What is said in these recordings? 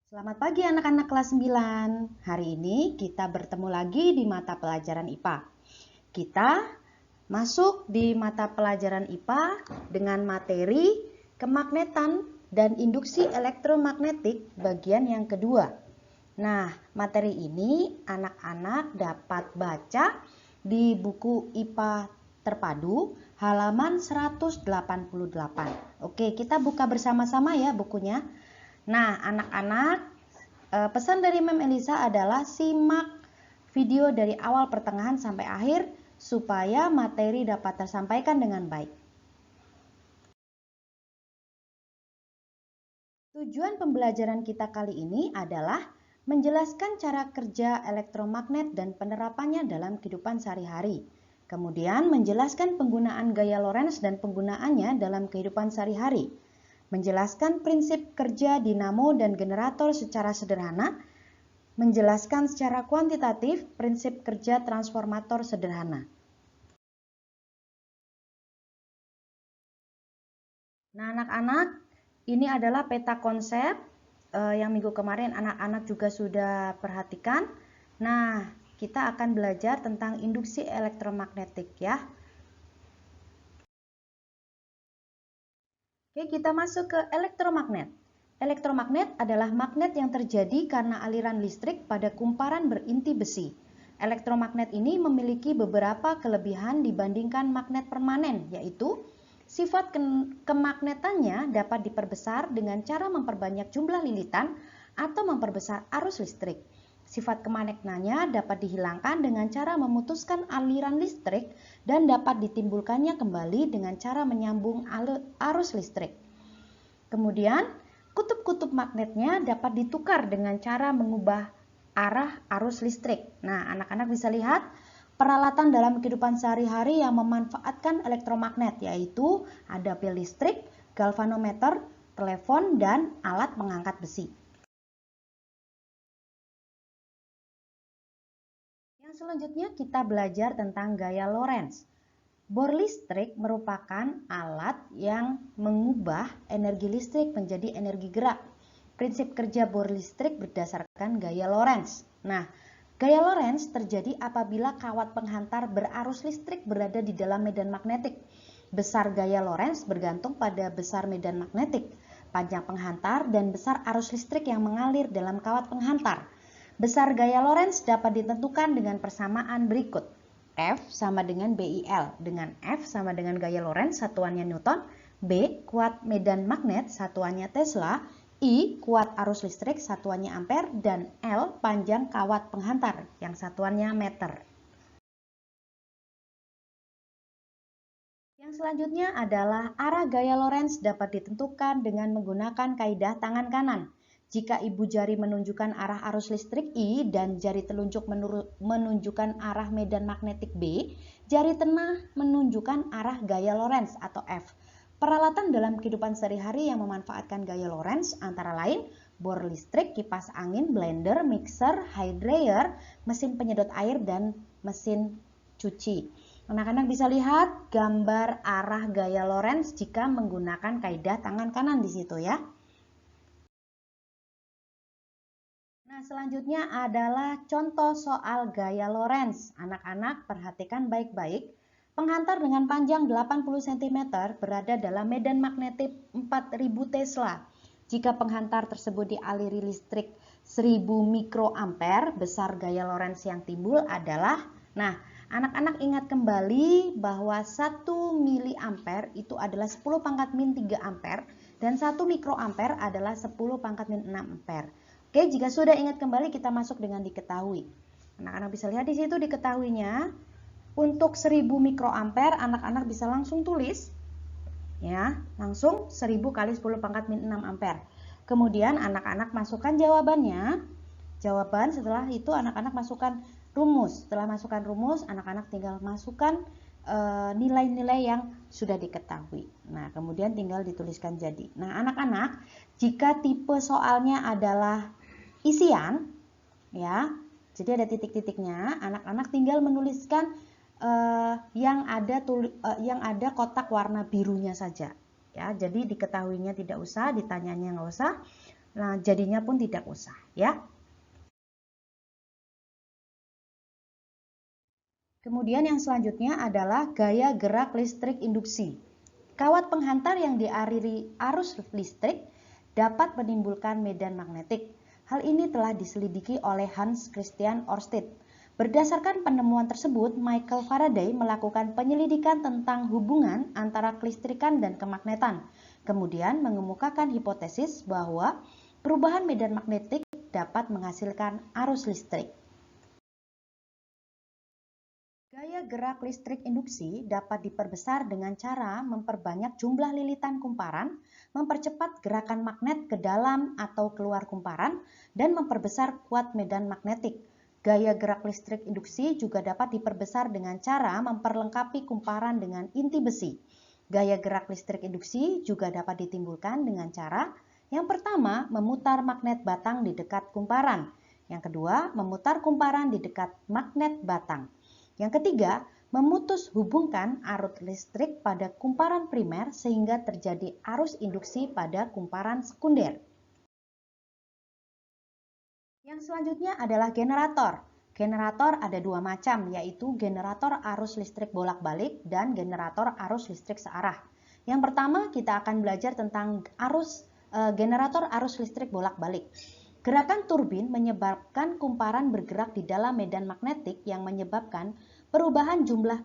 Selamat pagi anak-anak kelas 9. Hari ini kita bertemu lagi di mata pelajaran IPA. Kita masuk di mata pelajaran IPA dengan materi kemagnetan dan induksi elektromagnetik bagian yang kedua. Nah, materi ini anak-anak dapat baca di buku IPA terpadu halaman 188. Oke, kita buka bersama-sama ya bukunya. Nah, anak-anak, pesan dari Mem Elisa adalah simak video dari awal pertengahan sampai akhir supaya materi dapat tersampaikan dengan baik. Tujuan pembelajaran kita kali ini adalah menjelaskan cara kerja elektromagnet dan penerapannya dalam kehidupan sehari-hari. Kemudian menjelaskan penggunaan gaya Lorentz dan penggunaannya dalam kehidupan sehari-hari. Menjelaskan prinsip kerja dinamo dan generator secara sederhana, menjelaskan secara kuantitatif prinsip kerja transformator sederhana. Nah, anak-anak, ini adalah peta konsep yang minggu kemarin anak-anak juga sudah perhatikan. Nah, kita akan belajar tentang induksi elektromagnetik ya. Oke, kita masuk ke elektromagnet. Elektromagnet adalah magnet yang terjadi karena aliran listrik pada kumparan berinti besi. Elektromagnet ini memiliki beberapa kelebihan dibandingkan magnet permanen, yaitu sifat kemagnetannya dapat diperbesar dengan cara memperbanyak jumlah lilitan atau memperbesar arus listrik. Sifat kemagnetannya dapat dihilangkan dengan cara memutuskan aliran listrik dan dapat ditimbulkannya kembali dengan cara menyambung arus listrik. Kemudian, kutub-kutub magnetnya dapat ditukar dengan cara mengubah arah arus listrik. Nah, anak-anak bisa lihat peralatan dalam kehidupan sehari-hari yang memanfaatkan elektromagnet, yaitu ada pil listrik, galvanometer, telepon, dan alat pengangkat besi. Yang selanjutnya kita belajar tentang gaya Lorentz. Bor listrik merupakan alat yang mengubah energi listrik menjadi energi gerak. Prinsip kerja bor listrik berdasarkan gaya Lorentz. Nah, gaya Lorentz terjadi apabila kawat penghantar berarus listrik berada di dalam medan magnetik. Besar gaya Lorentz bergantung pada besar medan magnetik, panjang penghantar, dan besar arus listrik yang mengalir dalam kawat penghantar. Besar gaya Lorentz dapat ditentukan dengan persamaan berikut. F sama dengan BIL, dengan F sama dengan gaya Lorentz, satuannya Newton, B kuat medan magnet, satuannya Tesla, I kuat arus listrik, satuannya ampere, dan L panjang kawat penghantar, yang satuannya meter. Yang selanjutnya adalah arah gaya Lorentz dapat ditentukan dengan menggunakan kaidah tangan kanan. Jika ibu jari menunjukkan arah arus listrik I dan jari telunjuk menunjukkan arah medan magnetik B, jari tengah menunjukkan arah gaya Lorentz atau F. Peralatan dalam kehidupan sehari-hari yang memanfaatkan gaya Lorentz antara lain bor listrik, kipas angin, blender, mixer, hair dryer, mesin penyedot air, dan mesin cuci. Anak-anak bisa lihat gambar arah gaya Lorentz jika menggunakan kaidah tangan kanan di situ ya. Nah, selanjutnya adalah contoh soal gaya Lorentz. Anak-anak perhatikan baik-baik. Penghantar dengan panjang 80 cm berada dalam medan magnetik 4000 Tesla. Jika penghantar tersebut dialiri listrik 1000 mikroampere, besar gaya Lorentz yang timbul adalah, nah, anak-anak ingat kembali bahwa 1 miliampere itu adalah 10 pangkat min 3 ampere dan 1 mikroampere adalah 10 pangkat min 6 ampere. Oke, jika sudah ingat kembali kita masuk dengan diketahui. Anak-anak bisa lihat di situ diketahuinya. Untuk 1000 mikroampere anak-anak bisa langsung tulis ya, langsung 1000 kali 10 pangkat min 6 ampere. Kemudian anak-anak masukkan jawabannya. Jawaban setelah itu anak-anak masukkan rumus. Setelah masukkan rumus, anak-anak tinggal masukkan nilai-nilai yang sudah diketahui. Nah, kemudian tinggal dituliskan jadi. Nah, anak-anak, jika tipe soalnya adalah isian, ya, jadi ada titik-titiknya, anak-anak tinggal menuliskan yang ada kotak warna birunya saja. Ya, jadi diketahuinya tidak usah, ditanyanya nggak usah. Nah, jadinya pun tidak usah ya. Kemudian yang selanjutnya adalah gaya gerak listrik induksi. Kawat penghantar yang dialiri arus listrik dapat menimbulkan medan magnetik. Hal ini telah diselidiki oleh Hans Christian Ørsted. Berdasarkan penemuan tersebut, Michael Faraday melakukan penyelidikan tentang hubungan antara kelistrikan dan kemagnetan. Kemudian mengemukakan hipotesis bahwa perubahan medan magnetik dapat menghasilkan arus listrik. Gaya gerak listrik induksi dapat diperbesar dengan cara memperbanyak jumlah lilitan kumparan, mempercepat gerakan magnet ke dalam atau keluar kumparan, dan memperbesar kuat medan magnetik. Gaya gerak listrik induksi juga dapat diperbesar dengan cara memperlengkapi kumparan dengan inti besi. Gaya gerak listrik induksi juga dapat ditimbulkan dengan cara yang pertama, memutar magnet batang di dekat kumparan. Yang kedua, memutar kumparan di dekat magnet batang. Yang ketiga, memutus hubungkan arus listrik pada kumparan primer sehingga terjadi arus induksi pada kumparan sekunder. Yang selanjutnya adalah generator. Generator ada dua macam, yaitu generator arus listrik bolak-balik dan generator arus listrik searah. Yang pertama, kita akan belajar tentang generator arus listrik bolak-balik. Gerakan turbin menyebabkan kumparan bergerak di dalam medan magnetik yang menyebabkan perubahan jumlah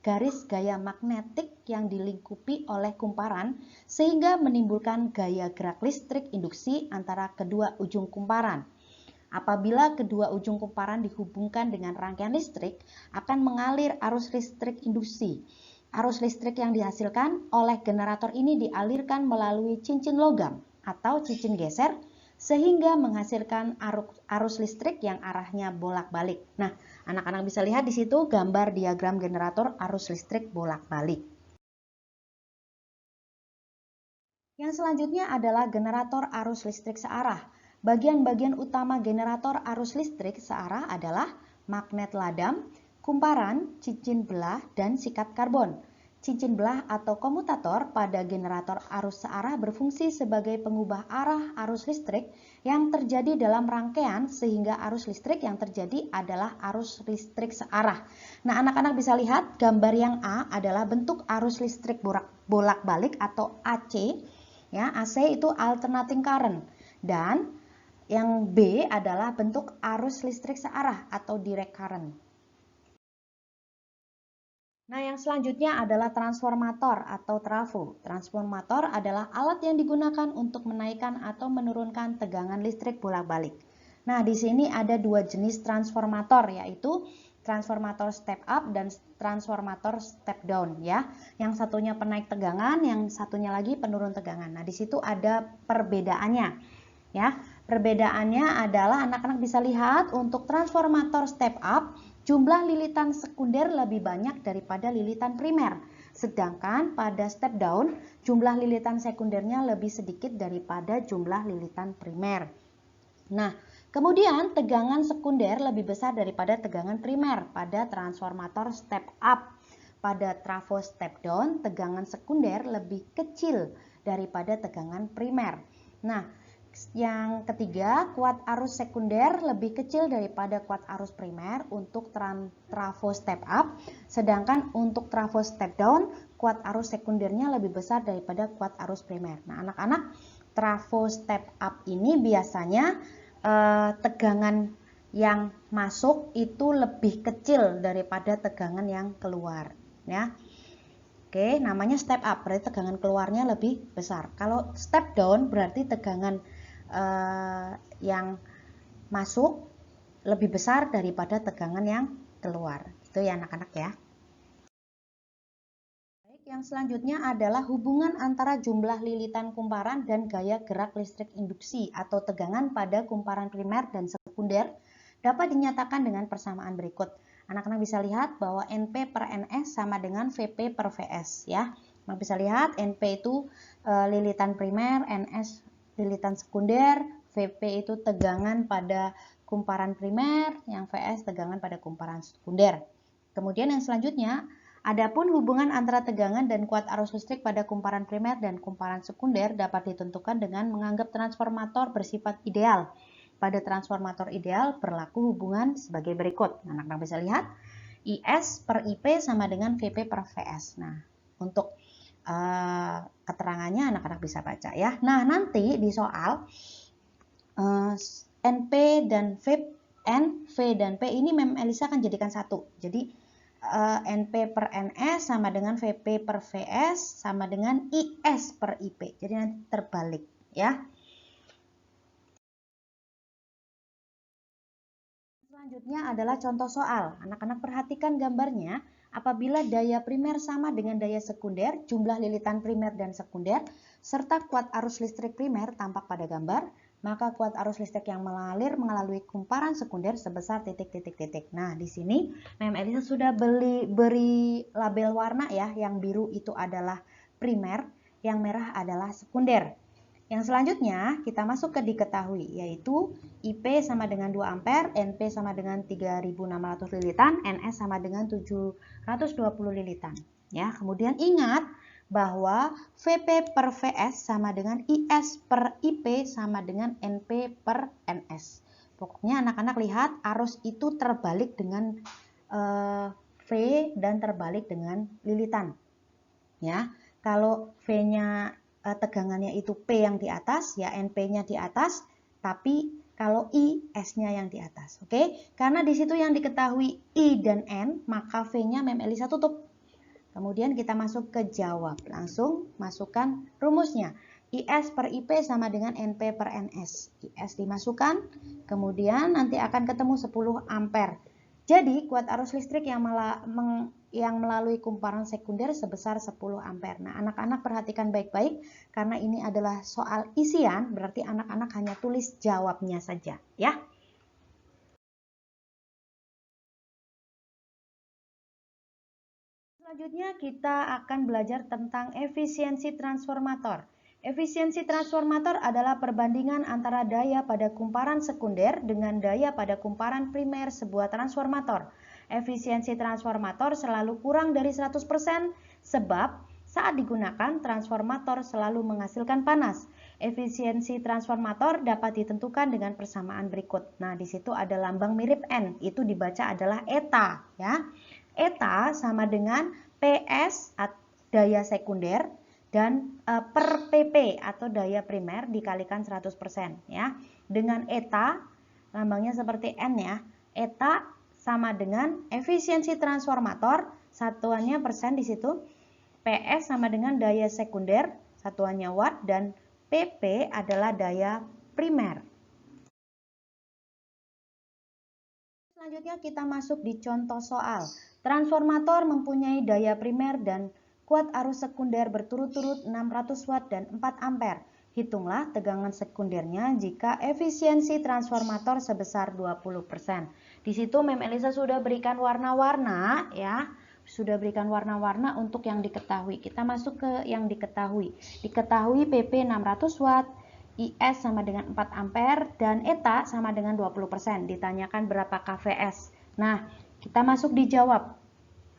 garis gaya magnetik yang dilingkupi oleh kumparan sehingga menimbulkan gaya gerak listrik induksi antara kedua ujung kumparan. Apabila kedua ujung kumparan dihubungkan dengan rangkaian listrik, akan mengalir arus listrik induksi. Arus listrik yang dihasilkan oleh generator ini dialirkan melalui cincin logam atau cincin geser sehingga menghasilkan arus listrik yang arahnya bolak-balik. Nah, anak-anak bisa lihat di situ gambar diagram generator arus listrik bolak-balik. Yang selanjutnya adalah generator arus listrik searah. Bagian-bagian utama generator arus listrik searah adalah magnet ladam, kumparan, cincin belah, dan sikat karbon. Cincin belah atau komutator pada generator arus searah berfungsi sebagai pengubah arah arus listrik yang terjadi dalam rangkaian sehingga arus listrik yang terjadi adalah arus listrik searah. Nah, anak-anak bisa lihat gambar yang A adalah bentuk arus listrik bolak-balik atau AC. Ya, AC itu alternating current. Dan yang B adalah bentuk arus listrik searah atau direct current. Nah, yang selanjutnya adalah transformator atau trafo. Transformator adalah alat yang digunakan untuk menaikkan atau menurunkan tegangan listrik bolak-balik. Nah, di sini ada dua jenis transformator, yaitu transformator step up dan transformator step down ya. Yang satunya penaik tegangan, yang satunya lagi penurun tegangan. Nah, di situ ada perbedaannya ya. Perbedaannya adalah anak-anak bisa lihat untuk transformator step up jumlah lilitan sekunder lebih banyak daripada lilitan primer. Sedangkan pada step down, jumlah lilitan sekundernya lebih sedikit daripada jumlah lilitan primer. Nah, kemudian tegangan sekunder lebih besar daripada tegangan primer pada transformator step up. Pada trafo step down, tegangan sekunder lebih kecil daripada tegangan primer. Nah, yang ketiga, kuat arus sekunder lebih kecil daripada kuat arus primer untuk trafo step up, sedangkan untuk trafo step down, kuat arus sekundernya lebih besar daripada kuat arus primer. Nah, anak-anak, trafo step up ini biasanya tegangan yang masuk itu lebih kecil daripada tegangan yang keluar, ya. Oke, namanya step up, berarti tegangan keluarnya lebih besar. Kalau step down berarti tegangan yang masuk lebih besar daripada tegangan yang keluar. Itu ya anak-anak ya. Baik, yang selanjutnya adalah hubungan antara jumlah lilitan kumparan dan gaya gerak listrik induksi atau tegangan pada kumparan primer dan sekunder dapat dinyatakan dengan persamaan berikut. Anak-anak bisa lihat bahwa NP per NS sama dengan VP per VS ya. Anak bisa lihat NP itu lilitan primer, NS lilitan sekunder, VP itu tegangan pada kumparan primer, yang VS tegangan pada kumparan sekunder. Kemudian yang selanjutnya Adapun hubungan antara tegangan dan kuat arus listrik pada kumparan primer dan kumparan sekunder dapat ditentukan dengan menganggap transformator bersifat ideal. Pada transformator ideal berlaku hubungan sebagai berikut. Anak-anak bisa lihat, IS per IP sama dengan VP per VS. Nah, untuk keterangannya anak-anak bisa baca ya. Nah, nanti di soal NP dan V, N, V dan P ini Mem Elisa akan jadikan satu. Jadi NP per NS sama dengan VP per VS sama dengan IS per IP. Jadi nanti terbalik ya. Selanjutnya adalah contoh soal. Anak-anak perhatikan gambarnya. Apabila daya primer sama dengan daya sekunder, jumlah lilitan primer dan sekunder, serta kuat arus listrik primer tampak pada gambar, maka kuat arus listrik yang mengalir melalui kumparan sekunder sebesar titik-titik-titik. Nah, di sini Mem Elisa sudah beri label warna ya. Yang biru itu adalah primer, yang merah adalah sekunder. Yang selanjutnya kita masuk ke diketahui, yaitu IP sama dengan 2 ampere, NP sama dengan 3600 lilitan, NS sama dengan 720 lilitan. Ya, kemudian ingat bahwa VP per VS sama dengan IS per IP sama dengan NP per NS. Pokoknya anak-anak lihat arus itu terbalik dengan V dan terbalik dengan lilitan. Ya, kalau V-nya tegangannya itu P yang di atas, ya NP-nya di atas, tapi kalau I, S-nya yang di atas. Oke, karena di situ yang diketahui I dan N, maka V-nya Mem Elisa tutup. Kemudian kita masuk ke jawab. Langsung masukkan rumusnya. IS per IP sama dengan NP per NS. IS dimasukkan, kemudian nanti akan ketemu 10 ampere. Jadi kuat arus listrik yang melalui kumparan sekunder sebesar 10 ampere. Nah, anak-anak perhatikan baik-baik karena ini adalah soal isian, berarti anak-anak hanya tulis jawabnya saja, ya. Selanjutnya kita akan belajar tentang efisiensi transformator. Efisiensi transformator adalah perbandingan antara daya pada kumparan sekunder dengan daya pada kumparan primer sebuah transformator. Efisiensi transformator selalu kurang dari 100% sebab saat digunakan transformator selalu menghasilkan panas. Efisiensi transformator dapat ditentukan dengan persamaan berikut. Nah, di situ ada lambang mirip N, itu dibaca adalah eta ya. Eta sama dengan PS daya sekunder dan per PP atau daya primer dikalikan 100% ya. Dengan eta lambangnya seperti N ya. Eta sama dengan efisiensi transformator, satuannya persen di situ. PS sama dengan daya sekunder, satuannya watt, dan PP adalah daya primer. Selanjutnya kita masuk di contoh soal. Transformator mempunyai daya primer dan kuat arus sekunder berturut-turut 600 watt dan 4 ampere. Hitunglah tegangan sekundernya jika efisiensi transformator sebesar 20%. Di situ Mem Elisa sudah berikan warna-warna ya. Sudah berikan warna-warna untuk yang diketahui. Kita masuk ke yang diketahui. Diketahui PP 600 watt, IS sama dengan 4 ampere dan ETA sama dengan 20%. Ditanyakan berapa kVS. Nah, kita masuk dijawab.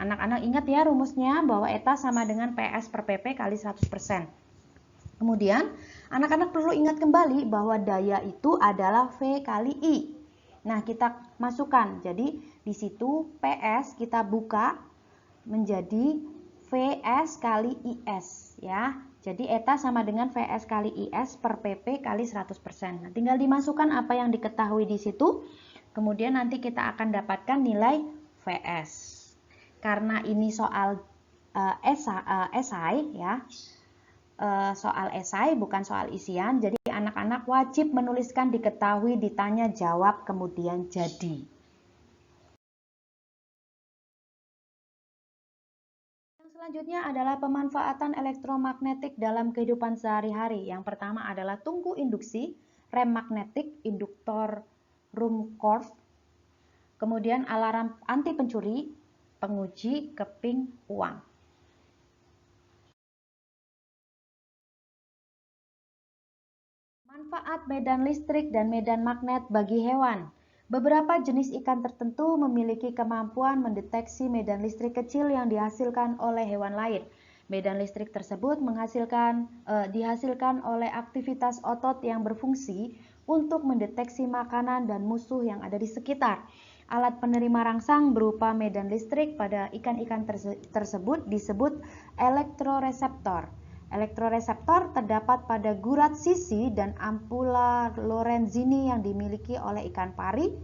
Anak-anak ingat ya rumusnya bahwa ETA sama dengan PS per PP kali 100%. Kemudian, anak-anak perlu ingat kembali bahwa daya itu adalah V kali I. Nah, kita masukkan. Jadi, di situ PS kita buka menjadi VS kali IS ya. Jadi eta sama dengan VS kali IS per PP kali 100%. Nah, tinggal dimasukkan apa yang diketahui di situ. Kemudian nanti kita akan dapatkan nilai VS. Karena ini soal esai ya. Soal esai bukan soal isian. Jadi anak-anak wajib menuliskan diketahui, ditanya, jawab, kemudian jadi. Selanjutnya adalah pemanfaatan elektromagnetik dalam kehidupan sehari-hari. Yang pertama adalah tungku induksi, rem magnetik, induktor Ruhmkorff, kemudian alarm anti pencuri, penguji keping uang. Manfaat medan listrik dan medan magnet bagi hewan. Beberapa jenis ikan tertentu memiliki kemampuan mendeteksi medan listrik kecil yang dihasilkan oleh hewan lain. Medan listrik tersebut dihasilkan oleh aktivitas otot yang berfungsi untuk mendeteksi makanan dan musuh yang ada di sekitar. Alat penerima rangsang berupa medan listrik pada ikan-ikan tersebut disebut elektroreseptor. Elektroreseptor terdapat pada gurat sisi dan ampula Lorenzini yang dimiliki oleh ikan pari,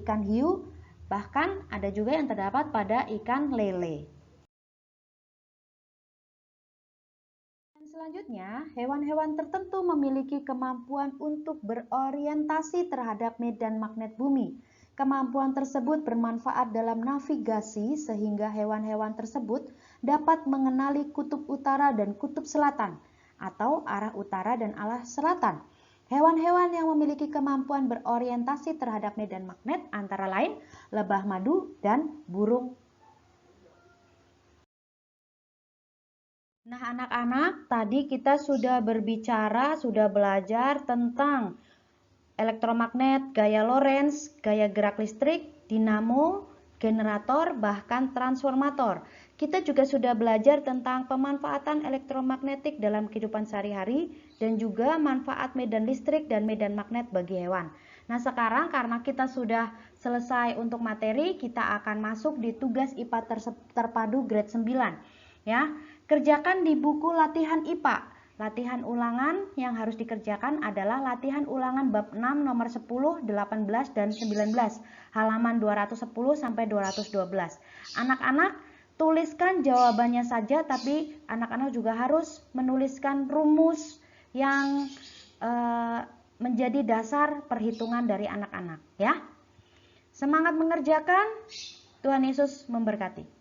ikan hiu, bahkan ada juga yang terdapat pada ikan lele. Selanjutnya, hewan-hewan tertentu memiliki kemampuan untuk berorientasi terhadap medan magnet bumi. Kemampuan tersebut bermanfaat dalam navigasi sehingga hewan-hewan tersebut dapat mengenali kutub utara dan kutub selatan atau arah utara dan arah selatan. Hewan-hewan yang memiliki kemampuan berorientasi terhadap medan magnet antara lain lebah madu dan burung. Nah, anak-anak, tadi kita sudah belajar tentang elektromagnet, gaya Lorentz, gaya gerak listrik, dinamo, generator, bahkan transformator. Kita juga sudah belajar tentang pemanfaatan elektromagnetik dalam kehidupan sehari-hari dan juga manfaat medan listrik dan medan magnet bagi hewan. Nah, sekarang karena kita sudah selesai untuk materi, kita akan masuk di tugas IPA terpadu grade 9. Ya, kerjakan di buku latihan IPA. Latihan ulangan yang harus dikerjakan adalah latihan ulangan bab 6 nomor 10, 18, dan 19, halaman 210 sampai 212. Anak-anak tuliskan jawabannya saja, tapi anak-anak juga harus menuliskan rumus yang menjadi dasar perhitungan dari anak-anak, ya. Semangat mengerjakan, Tuhan Yesus memberkati.